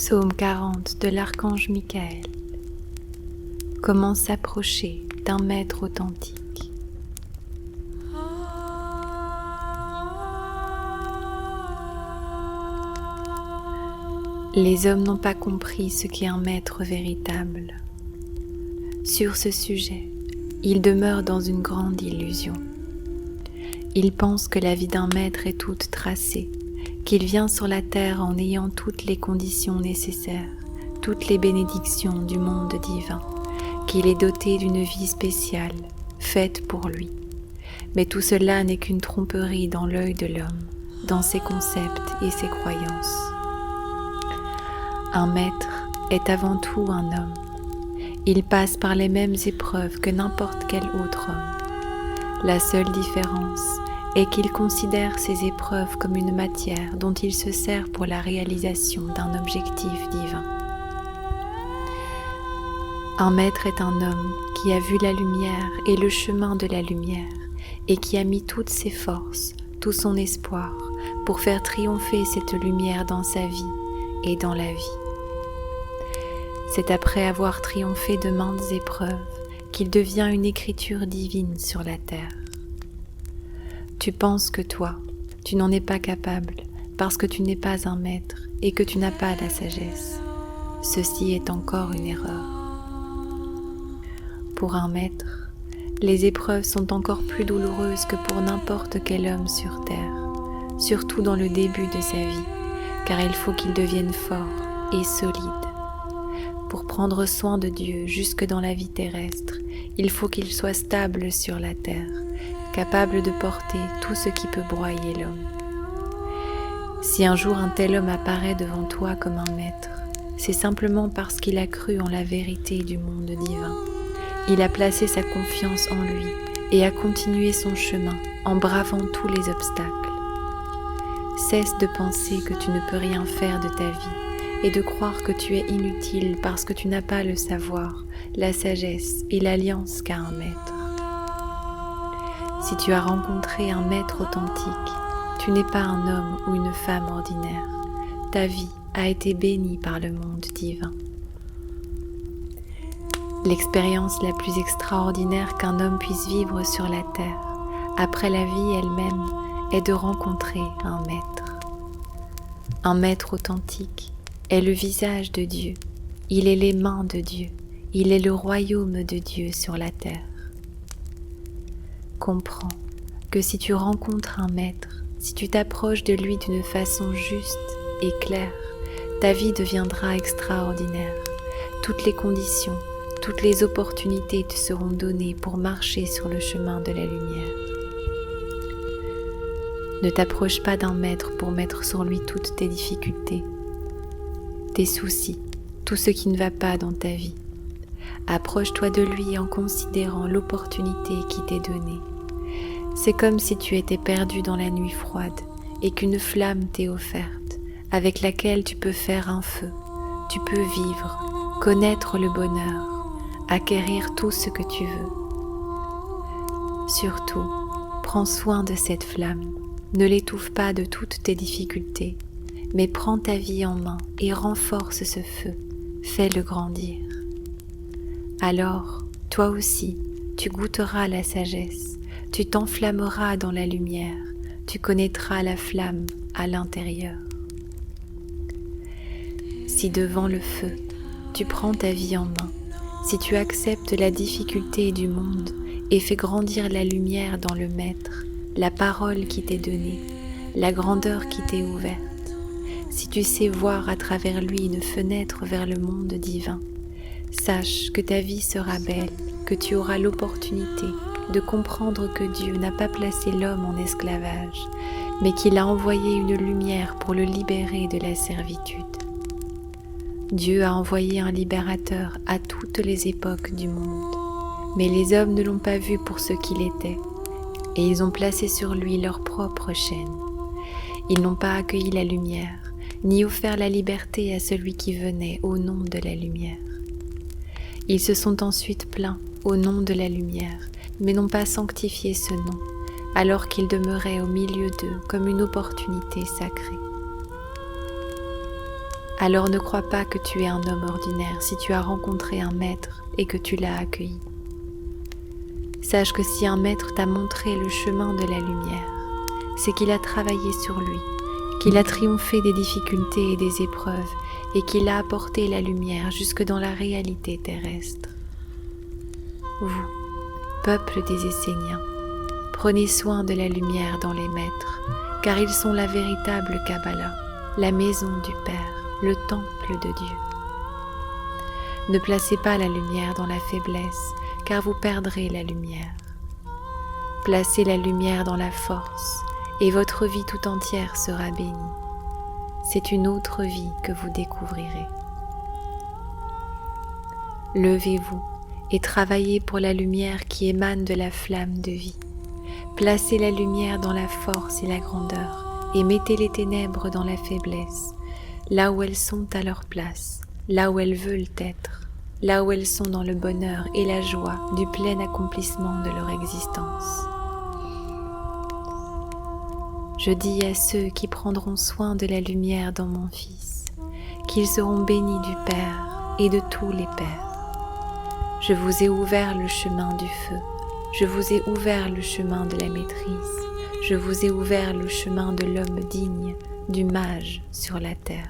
Psaume 40 de l'archange Michael. Comment s'approcher d'un maître authentique. Les hommes n'ont pas compris ce qu'est un maître véritable. Sur ce sujet, ils demeurent dans une grande illusion. Ils pensent que la vie d'un maître est toute tracée, qu'il vient sur la terre en ayant toutes les conditions nécessaires, toutes les bénédictions du monde divin, qu'il est doté d'une vie spéciale, faite pour lui. Mais tout cela n'est qu'une tromperie dans l'œil de l'homme, dans ses concepts et ses croyances. Un maître est avant tout un homme. Il passe par les mêmes épreuves que n'importe quel autre homme. La seule différence est qu'il considère ces épreuves comme une matière dont il se sert pour la réalisation d'un objectif divin. Un maître est un homme qui a vu la lumière et le chemin de la lumière et qui a mis toutes ses forces, tout son espoir pour faire triompher cette lumière dans sa vie et dans la vie. C'est après avoir triomphé de maintes épreuves qu'il devient une écriture divine sur la terre. Tu penses que toi, tu n'en es pas capable parce que tu n'es pas un maître et que tu n'as pas la sagesse. Ceci est encore une erreur. Pour un maître, les épreuves sont encore plus douloureuses que pour n'importe quel homme sur terre, surtout dans le début de sa vie, car il faut qu'il devienne fort et solide. Pour prendre soin de Dieu jusque dans la vie terrestre, il faut qu'il soit stable sur la terre, capable de porter tout ce qui peut broyer l'homme. Si un jour un tel homme apparaît devant toi comme un maître, c'est simplement parce qu'il a cru en la vérité du monde divin. Il a placé sa confiance en lui et a continué son chemin en bravant tous les obstacles. Cesse de penser que tu ne peux rien faire de ta vie et de croire que tu es inutile parce que tu n'as pas le savoir, la sagesse et l'alliance qu'a un maître. Si tu as rencontré un maître authentique, tu n'es pas un homme ou une femme ordinaire. Ta vie a été bénie par le monde divin. L'expérience la plus extraordinaire qu'un homme puisse vivre sur la terre, après la vie elle-même, est de rencontrer un maître. Un maître authentique est le visage de Dieu, il est les mains de Dieu, il est le royaume de Dieu sur la terre. Comprends que si tu rencontres un maître, si tu t'approches de lui d'une façon juste et claire, ta vie deviendra extraordinaire. Toutes les conditions, toutes les opportunités te seront données pour marcher sur le chemin de la lumière. Ne t'approche pas d'un maître pour mettre sur lui toutes tes difficultés, tes soucis, tout ce qui ne va pas dans ta vie. Approche-toi de lui en considérant l'opportunité qui t'est donnée. C'est comme si tu étais perdu dans la nuit froide et qu'une flamme t'est offerte, avec laquelle tu peux faire un feu, tu peux vivre, connaître le bonheur, acquérir tout ce que tu veux. Surtout, prends soin de cette flamme, ne l'étouffe pas de toutes tes difficultés, mais prends ta vie en main et renforce ce feu, fais-le grandir. Alors, toi aussi, tu goûteras la sagesse, tu t'enflammeras dans la lumière, tu connaîtras la flamme à l'intérieur. Si devant le feu, tu prends ta vie en main, si tu acceptes la difficulté du monde et fais grandir la lumière dans le maître, la parole qui t'est donnée, la grandeur qui t'est ouverte, si tu sais voir à travers lui une fenêtre vers le monde divin, sache que ta vie sera belle, que tu auras l'opportunité de comprendre que Dieu n'a pas placé l'homme en esclavage, mais qu'il a envoyé une lumière pour le libérer de la servitude. Dieu a envoyé un libérateur à toutes les époques du monde, mais les hommes ne l'ont pas vu pour ce qu'il était, et ils ont placé sur lui leur propre chaîne. Ils n'ont pas accueilli la lumière, ni offert la liberté à celui qui venait au nom de la lumière. Ils se sont ensuite plaints au nom de la lumière, mais n'ont pas sanctifié ce nom, alors qu'il demeurait au milieu d'eux comme une opportunité sacrée. Alors ne crois pas que tu es un homme ordinaire si tu as rencontré un maître et que tu l'as accueilli. Sache que si un maître t'a montré le chemin de la lumière, c'est qu'il a travaillé sur lui, qu'il a triomphé des difficultés et des épreuves et qu'il a apporté la lumière jusque dans la réalité terrestre. Vous, peuple des Esséniens, prenez soin de la lumière dans les maîtres, car ils sont la véritable Kabbalah, la maison du Père, le temple de Dieu. Ne placez pas la lumière dans la faiblesse, car vous perdrez la lumière. Placez la lumière dans la force, et votre vie tout entière sera bénie. C'est une autre vie que vous découvrirez. Levez-vous et travaillez pour la lumière qui émane de la flamme de vie. Placez la lumière dans la force et la grandeur, et mettez les ténèbres dans la faiblesse, là où elles sont à leur place, là où elles veulent être, là où elles sont dans le bonheur et la joie du plein accomplissement de leur existence. Je dis à ceux qui prendront soin de la lumière dans mon Fils, qu'ils seront bénis du Père et de tous les pères. Je vous ai ouvert le chemin du feu, je vous ai ouvert le chemin de la maîtrise, je vous ai ouvert le chemin de l'homme digne, du mage sur la terre.